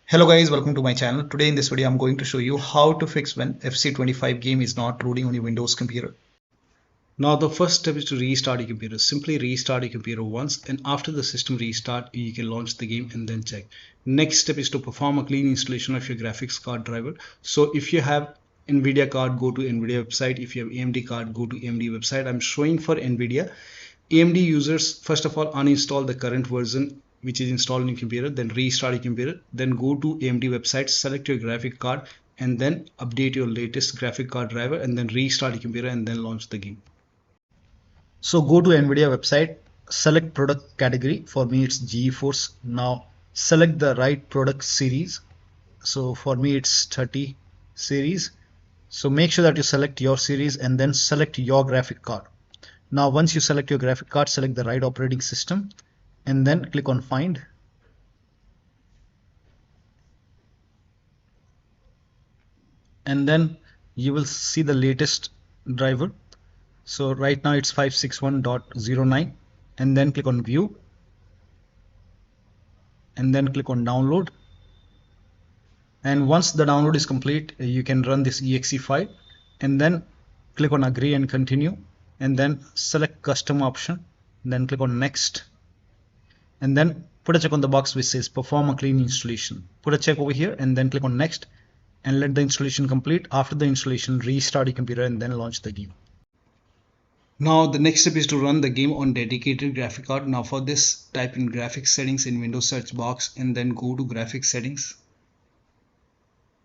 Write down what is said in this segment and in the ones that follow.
Hello guys, welcome to my channel. Today in this video I'm going to show you how to fix when FC25 game is not loading on your Windows computer. Now the first step is to restart your computer. Simply restart your computer once, and after the system restart you can launch the game and then check. Next step is to perform a clean installation of your graphics card driver. So if you have Nvidia card, go to Nvidia website. If you have AMD card, go to AMD website. I'm showing for Nvidia. AMD users, first of all, uninstall the current version which is installed in your computer, then restart your computer, then go to AMD website, select your graphic card, and then update your latest graphic card driver, and then restart your computer and then launch the game. So go to Nvidia website, select product category. For me it's GeForce. Now select the right product series. So for me it's 30 series. So make sure that you select your series and then select your graphic card. Now once you select your graphic card, select the right operating system and then click on find. And then you will see the latest driver. So right now it's 561.09, and then click on view and then click on download. And once the download is complete, you can run this exe file and then click on agree and continue, and then select custom option, then click on next, and then put a check on the box which says perform a clean installation. Put a check over here and then click on next and let the installation complete. After the installation, restart your computer and then launch the game. Now the next step is to run the game on dedicated graphic card. Now for this, type in graphics settings in Windows search box and then go to graphics settings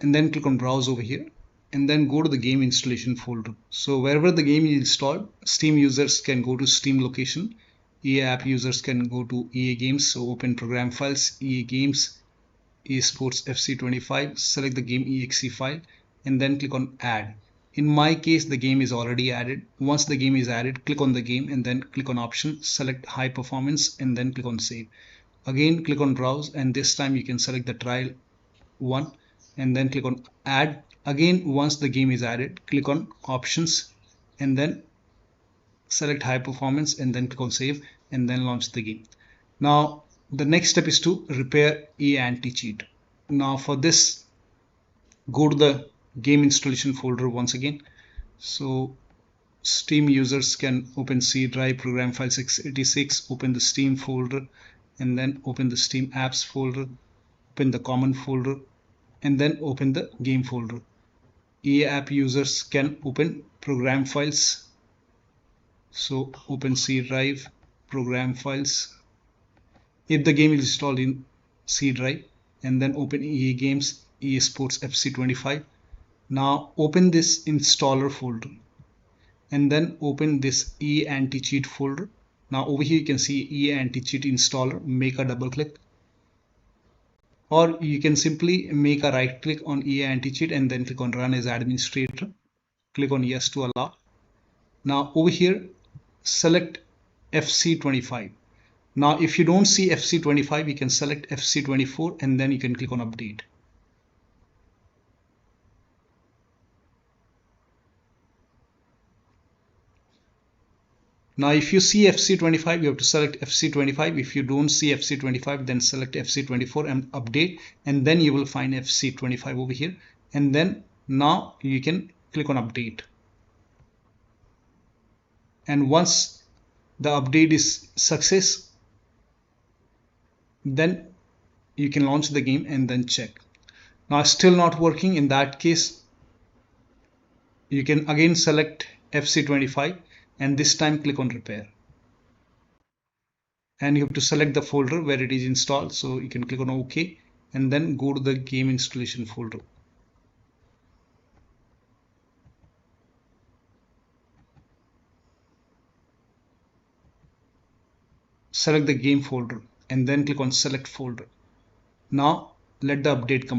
and then click on browse over here and then go to the game installation folder. So wherever the game is installed, Steam users can go to Steam location, EA app users can go to EA Games. So open program files, EA Games, EA Sports FC25, select the game exe file and then click on add. In my case, the game is already added. Once the game is added, click on the game and then click on option, select high performance and then click on save. Again click on browse, and this time you can select the trial one and then click on add. Again, once the game is added, click on options and then select high performance and then click on save and then launch the game. Now the next step is to repair EA AntiCheat. Now for this, go to the game installation folder once again. So Steam users can open C drive, program file 686, open the Steam folder and then open the Steam apps folder, open the common folder and then open the game folder. EA app users can open program files. So open C drive, program files, if the game is installed in C drive, and then open EA Games, EA Sports FC25. Now open this installer folder and then open this EA AntiCheat folder. Now over here you can see EA AntiCheat installer. Make a double click, or you can simply make a right click on EA AntiCheat and then click on run as administrator. Click on yes to allow. Now over here select FC25. Now if you don't see FC25, you can select FC24 and then you can click on update. Now if you see FC25, you have to select FC25. If you don't see FC25, then select FC24 and update, and then you will find FC25 over here, and then now you can click on update. And once the update is success, then you can launch the game and then check. Now still not working. In that case, you can again select FC25 and this time click on repair, and you have to select the folder where it is installed. So you can click on OK and then go to the game installation folder. Select the game folder and then click on select folder. Now let the update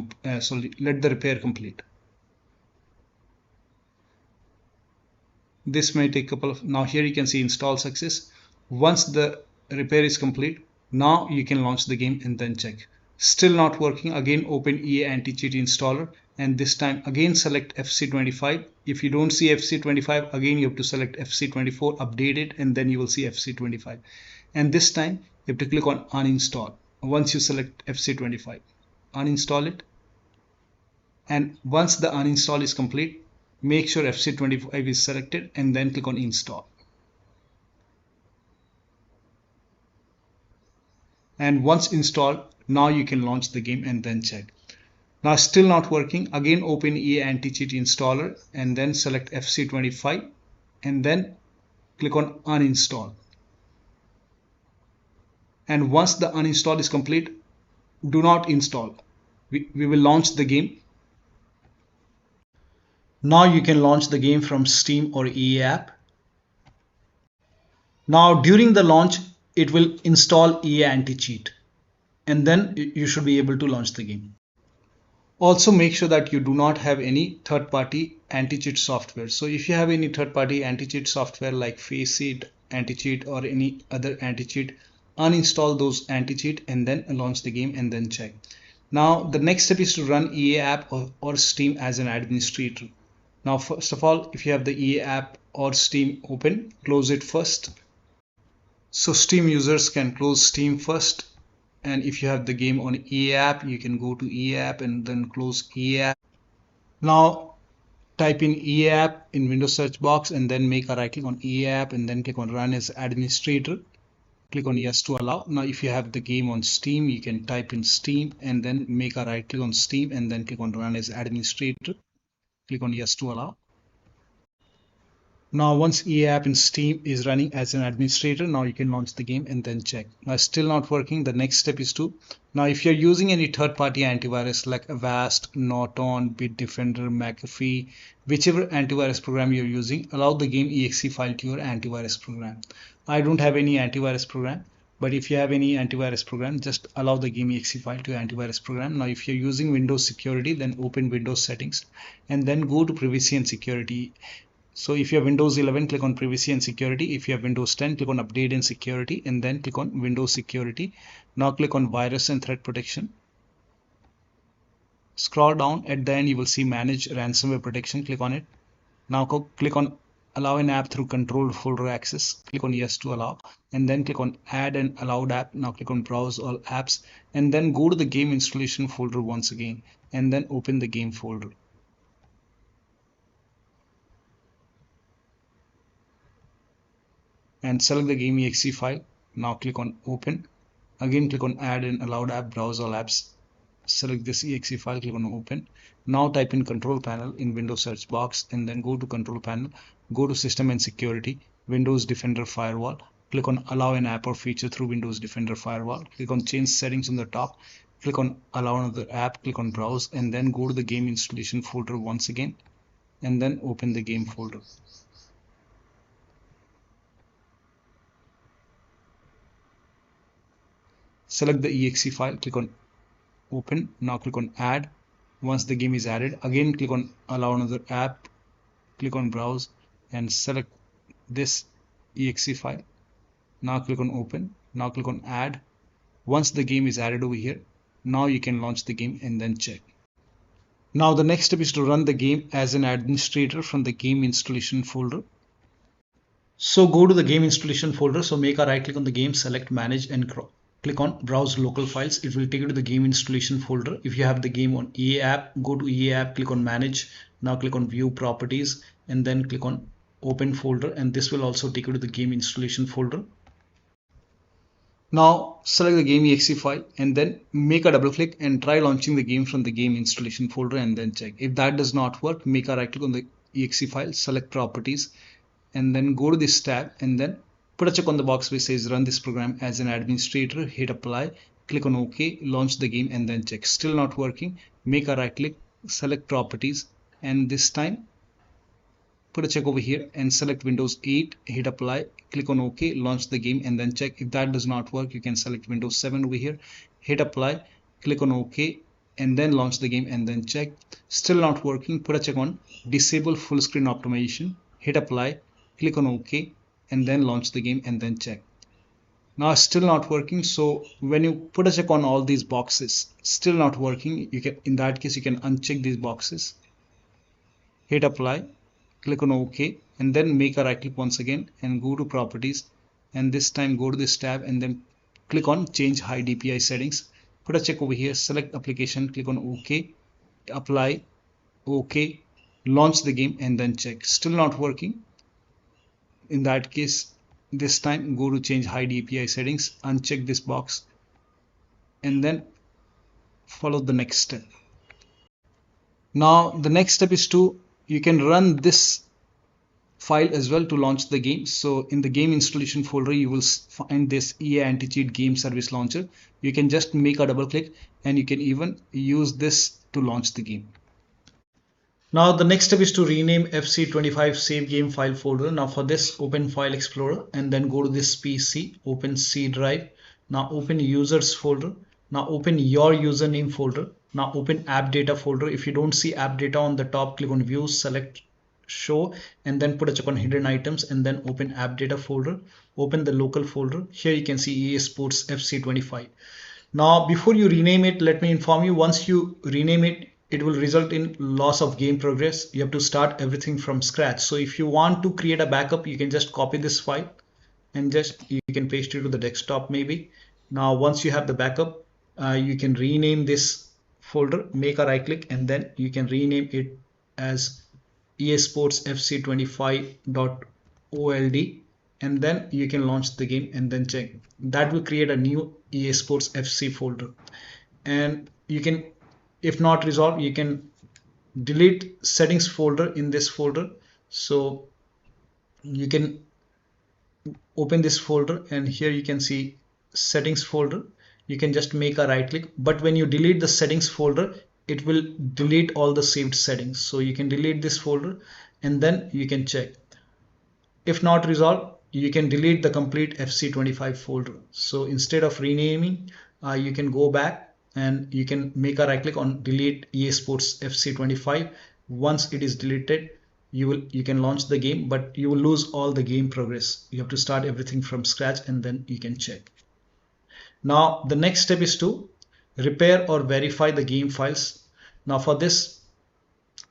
let the repair complete. This may take a couple of, now here you can see install success. Once the repair is complete, now you can launch the game and then check. Still not working. Again open EA AntiCheat installer and this time again select FC25. If you don't see FC25, again you have to select FC24, update it, and then you will see FC25. And this time you have to click on uninstall once you select FC25. uninstall it. And once the uninstall is complete, make sure faceit25 is selected and then click on install. And once installed, now you can launch the game and then check. Now still not working, again open EA AntiCheat installer and then select faceit25 and then click on uninstall. And once the uninstall is complete, do not install. We will launch the game. Now you can launch the game from Steam or EA app. Now during the launch, it will install EA AntiCheat and then you should be able to launch the game. Also make sure that you do not have any third-party anti-cheat software. So if you have any third-party anti-cheat software like faceit, AntiCheat or any other anti-cheat, uninstall those anti-cheat and then launch the game and then check. Now the next step is to run EA app or Steam as an administrator. Now first of all, if you have the EA app or Steam open, close it first. So Steam users can close Steam first. And if you have the game on EA app, you can go to EA app and then close EA app. Now type in EA app in Windows search box and then make a right click on EA app and then click on run as administrator. Click on yes to allow. Now if you have the game on Steam, you can type in Steam and then make a right click on Steam and then click on run as administrator. Click on yes to allow. Now once EA app in Steam is running as an administrator, now you can launch the game and then check. Now still not working. The next step is to, now if you're using any third-party antivirus like Avast, Norton, Bitdefender, McAfee, whichever antivirus program you're using, allow the game exe file to your antivirus program. I don't have any antivirus program, but if you have any antivirus program, just allow the game exe file to your antivirus program. Now if you're using Windows security, then open Windows settings and then go to privacy and security. So if you have Windows 11, click on privacy and security. If you have Windows 10, click on update and security and then click on Windows security. Now click on virus and threat protection. Scroll down, at the end you will see manage ransomware protection. Click on it. Now click on allow an app through controlled folder access. Click on yes to allow and then click on add an allowed app. Now click on browse all apps and then go to the game installation folder once again and then open the game folder. And select the game exe file. Now click on open. Again click on add an allowed app, browse all apps. Select this exe file, click on open. Now type in control panel in Windows search box and then go to control panel. Go to system and security, Windows Defender Firewall. Click on allow an app or feature through Windows Defender Firewall. Click on change settings on the top. Click on allow another app, click on browse and then go to the game installation folder once again and then open the game folder. Select the exe file, click on open. Now click on add. Once the game is added, again click on allow another app, click on browse and select this exe file. Now click on open. Now click on add. Once the game is added over here, now you can launch the game and then check. Now the next step is to run the game as an administrator from the game installation folder. So go to the game installation folder. So make a right click on the game, select manage and click on browse local files. It will take you to the game installation folder. If you have the game on EA app, go to EA app, click on manage. Now click on view properties and then click on open folder and this will also take you to the game installation folder. Now select the game exe file and then make a double click and try launching the game from the game installation folder and then check. If that does not work, make a right click on the exe file, select properties and then go to this tab and then put a check on the box which says run this program as an administrator, hit apply, click on OK, launch the game and then check. Still not working, make a right click, select properties and this time put a check over here and select Windows 8, hit apply, click on OK, launch the game and then check. If that does not work, you can select Windows 7 over here, hit apply, click on OK and then launch the game and then check. Still not working, put a check on disable full screen optimization, hit apply, click on OK and then launch the game and then check. Now still not working, so when you put a check on all these boxes, still not working, you can, in that case you can uncheck these boxes, hit apply, click on OK and then make a right click once again and go to properties and this time go to this tab and then click on change high DPI settings put a check over here, select application, click on OK, apply, OK, launch the game and then check. Still not working. In that case, this time go to change hide API settings, uncheck this box and then follow the next step. Now the next step is you can run this file as well to launch the game. So in the game installation folder you will find this EA AntiCheat.GameServiceLauncher. You can just make a double click and you can even use this to launch the game. Now the next step is to rename FC25 save game file folder. Now for this, open File Explorer and then go to this PC, open C drive. Now open users folder. Now open your username folder. Now open app data folder. If you don't see app data on the top, click on view, select show and then put a check on hidden items and then open app data folder. Open the local folder. Here you can see EA Sports FC25. Now before you rename it, let me inform you, once you rename it, it will result in loss of game progress. You have to start everything from scratch. So if you want to create a backup, you can just copy this file and you can paste it to the desktop maybe. Now once you have the backup, you can rename this folder, make a right click and then you can rename it as EA Sports FC25.old and then you can launch the game and then check. That will create a new EA Sports FC folder. And you can, if not resolved, you can delete settings folder in this folder. So you can open this folder and here you can see settings folder. You can just make a right click, but when you delete the settings folder, it will delete all the saved settings. So you can delete this folder and then you can check. If not resolved, you can delete the complete FC25 folder. So instead of renaming, you can go back and you can make a right click on delete EA Sports FC25. Once it is deleted, you can launch the game, but you will lose all the game progress. You have to start everything from scratch and then you can check. Now the next step is to repair or verify the game files. Now for this,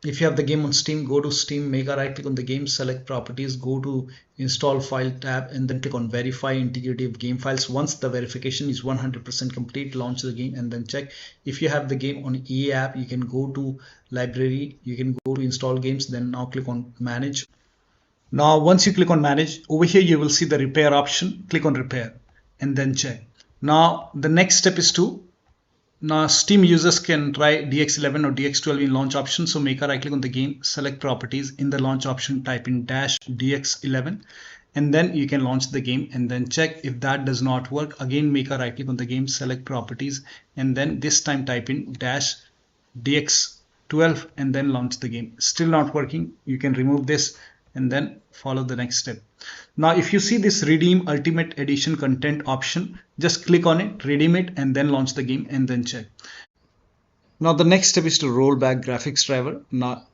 if you have the game on Steam, go to Steam, make a right click on the game, select properties, go to install file tab and then click on verify integrity of game files. Once the verification is 100% complete, launch the game and then check. If you have the game on EA app, you can go to library, you can go to install games, then now click on manage. Now once you click on manage, over here you will see the repair option, click on repair and then check. Now the next step is now Steam users can try DX11 or DX12 in launch option. So make a right click on the game, select properties, in the launch option type in -DX11 and then you can launch the game and then check. If that does not work, again make a right click on the game, select properties and then this time type in -DX12 and then launch the game. Still not working, you can remove this and then follow the next step. Now if you see this redeem ultimate edition content option, just click on it, redeem it and then launch the game and then check. Now the next step is to roll back graphics driver. Now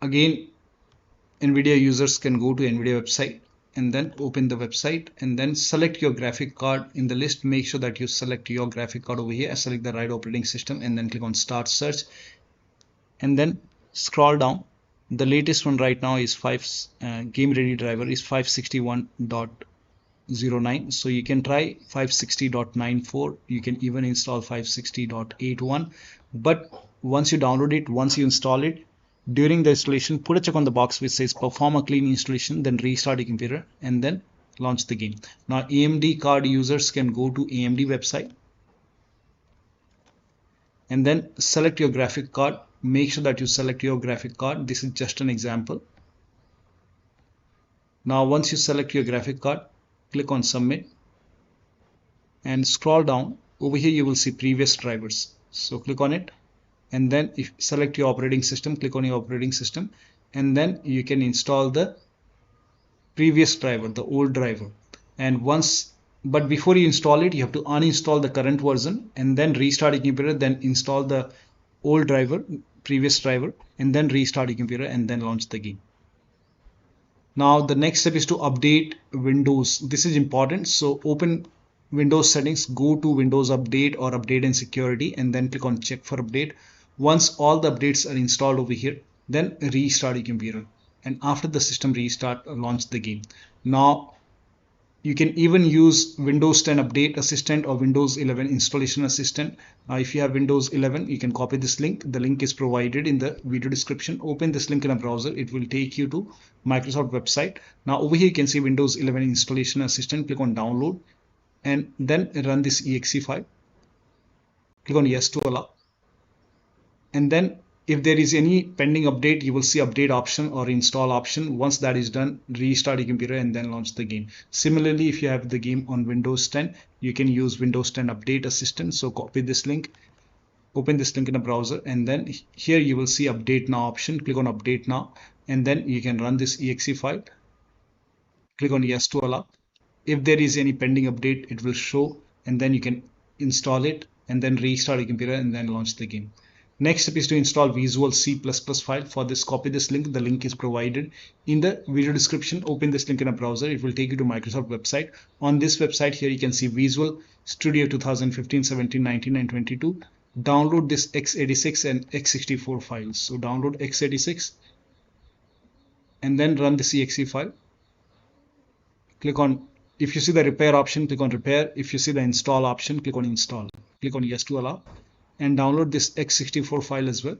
again, NVIDIA users can go to NVIDIA website and then open the website and then select your graphic card in the list. Make sure that you select your graphic card over here, select the right operating system and then click on start search and then scroll down. The latest one right now is game ready driver is 561.09. So you can try 560.94. You can even install 560.81. But once you download it, once you install it, during the installation, put a check on the box which says perform a clean installation, then restart your computer and then launch the game. Now AMD card users can go to AMD website and then select your graphic card. Make sure that you select your graphic card. This is just an example. Now once you select your graphic card, click on submit and scroll down. Over here you will see previous drivers. So click on it and then if select your operating system, click on your operating system and then you can install the previous driver, the old driver. And but before you install it, you have to uninstall the current version and then restart your computer, then install the old driver, previous driver and then restart your computer and then launch the game. Now the next step is to update Windows. This is important. So open Windows settings, go to Windows Update or Update and Security and then click on check for update. Once all the updates are installed over here, then restart your computer and after the system restart, launch the game. Now You can even use Windows 10 Update Assistant or Windows 11 Installation Assistant. If you have Windows 11, you can copy this link. The link is provided in the video description. Open this link in a browser. It will take you to Microsoft website. Now over here you can see Windows 11 Installation Assistant. Click on download and then run this exe file. Click on yes to allow. And then if there is any pending update, you will see update option or install option. Once that is done, restart your computer and then launch the game. Similarly, if you have the game on Windows 10, you can use Windows 10 Update Assistant. So copy this link, open this link in a browser, and then here you will see update now option. Click on update now, and then you can run this exe file. Click on yes to allow. If there is any pending update, it will show, and then you can install it and then restart your computer and then launch the game. Next step is to install Visual C++ file. For this, copy this link. The link is provided in the video description. Open this link in a browser. It will take you to Microsoft website. On this website here, you can see Visual Studio 2015, 17, 19, and 22. Download this x86 and x64 files. So download x86 and then run this exe file. Click on, if you see the repair option, click on repair. If you see the install option, click on install. Click on yes to allow. And download this x64 file as well.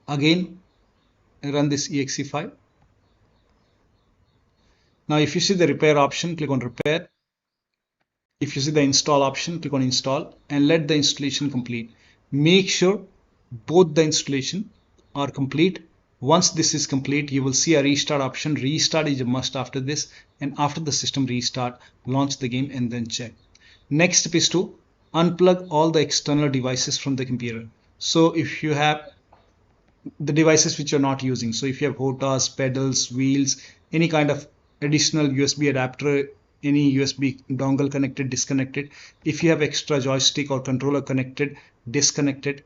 Again, run this exe file. Now, if you see the repair option, click on repair. If you see the install option, click on install and let the installation complete. Make sure both the installation are complete. Once this is complete, you will see a restart option. Restart is a must after this, and after the system restart, launch the game and then check. Next step is to unplug all the external devices from the computer. So if you have the devices which you're not using, so if you have HOTAS, pedals, wheels, any kind of additional USB adapter, any USB dongle connected, disconnected, if you have extra joystick or controller connected, disconnected,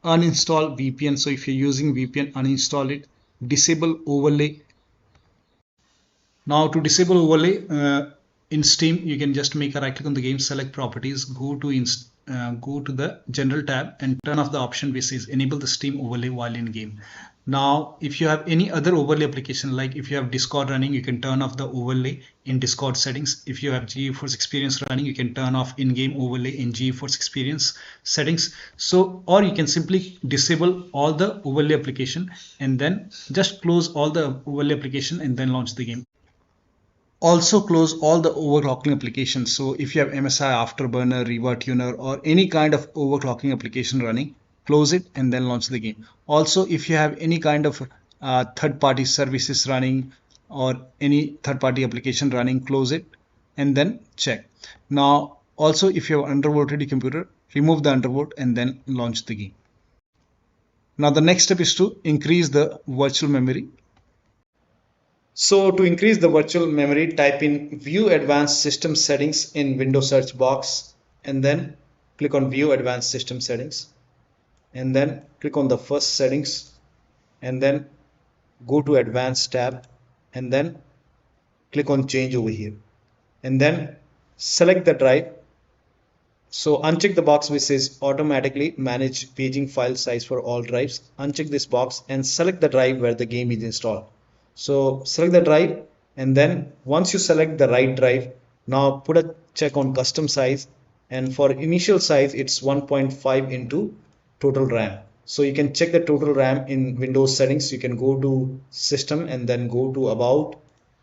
uninstall VPN. So if you're using VPN, uninstall it. Disable overlay. Now to disable overlay, in Steam, you can just make a right click on the game, select properties, go to the general tab and turn off the option which says enable the Steam overlay while in game. Now, if you have any other overlay application, like if you have Discord running, you can turn off the overlay in Discord settings. If you have GeForce Experience running, you can turn off in-game overlay in GeForce Experience settings. So, or you can simply disable all the overlay application and then just close all the overlay application and then launch the game. Also close all the overclocking applications. So if you have MSI, Afterburner, RivaTuner, or any kind of overclocking application running, close it and then launch the game. Also, if you have any kind of third-party services running or any third-party application running, close it and then check. Now, also if you have undervolted computer, remove the undervolt and then launch the game. Now the next step is to increase the virtual memory. So to increase the virtual memory, type in View Advanced System Settings in Windows search box and then click on View Advanced System Settings and then click on the first settings and then go to Advanced tab and then click on Change over here and then select the drive. So uncheck the box which says automatically manage paging file size for all drives. Uncheck this box and select the drive where the game is installed. So select the drive and then once you select the right drive, now put a check on custom size, and for initial size it's 1.5 into total RAM. So you can check the total RAM in Windows settings. You can go to system and then go to about,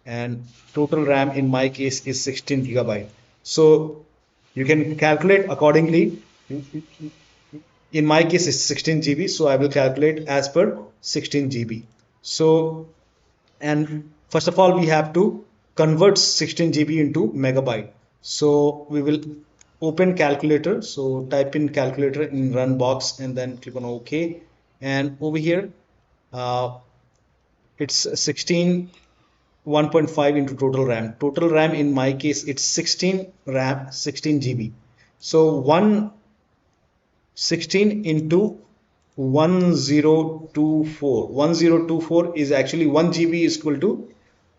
and total RAM in my case is 16 GB. So you can calculate accordingly. In my case it's 16 GB, so I will calculate as per 16 GB. So, and first of all we have to convert 16 GB into megabyte. So we will open calculator. So type in calculator in run box and then click on OK. And over here it's 16 1.5 into total RAM. Total RAM in my case it's 16 RAM 16 GB. So 16 into 1024 is actually 1 GB is equal to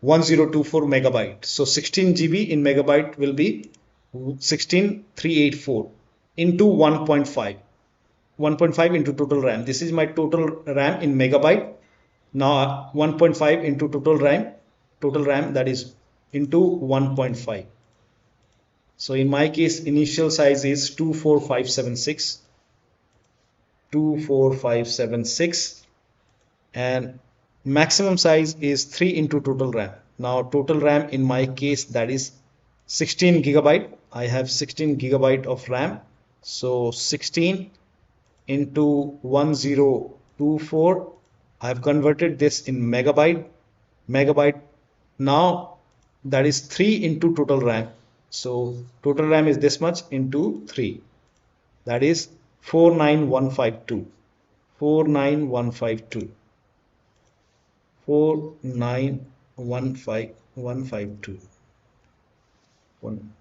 1024 megabyte. So 16 GB in megabyte will be 16384 into 1.5 into total RAM. This is my total RAM in megabyte. Now 1.5 into total RAM, that is into 1.5. So in my case, initial size is 24576, and maximum size is 3 into total RAM. Now total RAM in my case, that is 16 gigabyte. I have 16 gigabyte of RAM. So 16 into 1024, I have converted this in megabyte. Now that is 3 into total RAM. So total RAM is this much into 3, that is 49152. 49152. 4915152.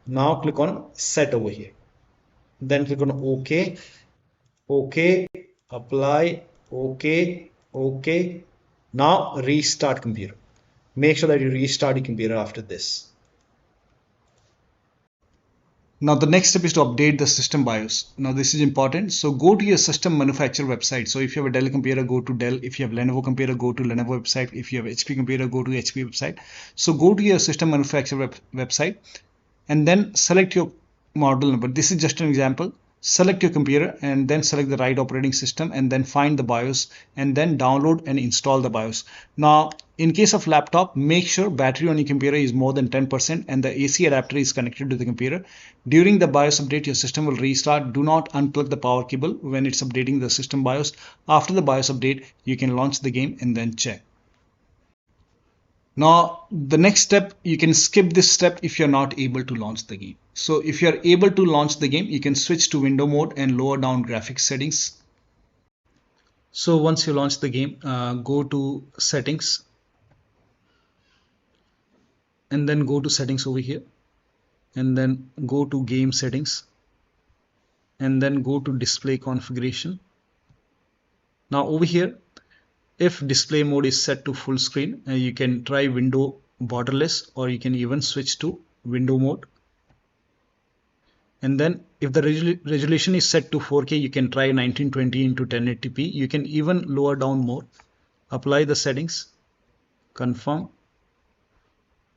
Now click on set over here, then click on OK, OK, apply, OK, OK. Now restart computer. Make sure that you restart your computer after this. Now the next step is to update the system BIOS. Now this is important. So go to your system manufacturer website. So if you have a Dell computer, go to Dell. If you have Lenovo computer, go to Lenovo website. If you have HP computer, go to HP website. So go to your system manufacturer website and then select your model number. This is just an example. Select your computer and then select the right operating system and then find the BIOS and then download and install the BIOS. Now in case of laptop, make sure battery on your computer is more than 10% and the AC adapter is connected to the computer. During the BIOS update, your system will restart. Do not unplug the power cable when it's updating the system BIOS. After the BIOS update, you can launch the game and then check. Now the next step, you can skip this step if you're not able to launch the game. So if you're able to launch the game, you can switch to window mode and lower down graphics settings. So once you launch the game, go to settings and then go to settings over here and then go to game settings and then go to display configuration. Now over here, if display mode is set to full screen, you can try window borderless, or you can even switch to window mode. And then if the resolution is set to 4K, you can try 1920 into 1080p. You can even lower down more. Apply the settings, confirm.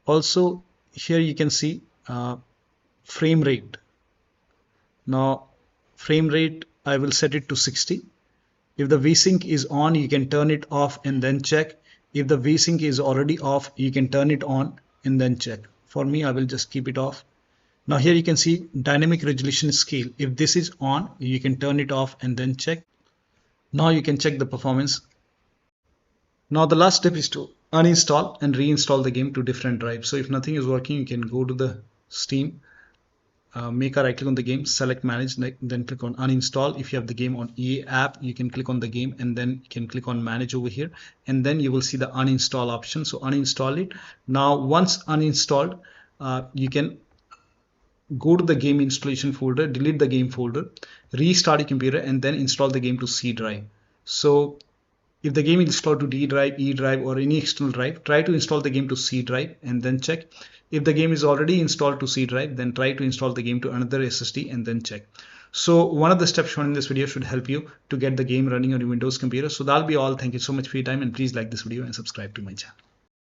Also here you can see frame rate. Now frame rate, I will set it to 60. If the VSync is on, you can turn it off and then check. If the VSync is already off, you can turn it on and then check. For me, I will just keep it off. Now here you can see dynamic resolution scale. If this is on, you can turn it off and then check. Now you can check the performance. Now the last step is to uninstall and reinstall the game to different drives. So if nothing is working, you can go to the Steam, make a right click on the game, select manage, then click on uninstall. If you have the game on EA app, you can click on the game and then you can click on manage over here, and then you will see the uninstall option. So uninstall it. Now once uninstalled, you can go to the game installation folder, delete the game folder, restart your computer and then install the game to C drive. So if the game is installed to D drive, E drive or any external drive, try to install the game to C drive and then check. If the game is already installed to C drive, then try to install the game to another SSD and then check. So one of the steps shown in this video should help you to get the game running on your Windows computer. So that'll be all. Thank you so much for your time, and please like this video and subscribe to my channel.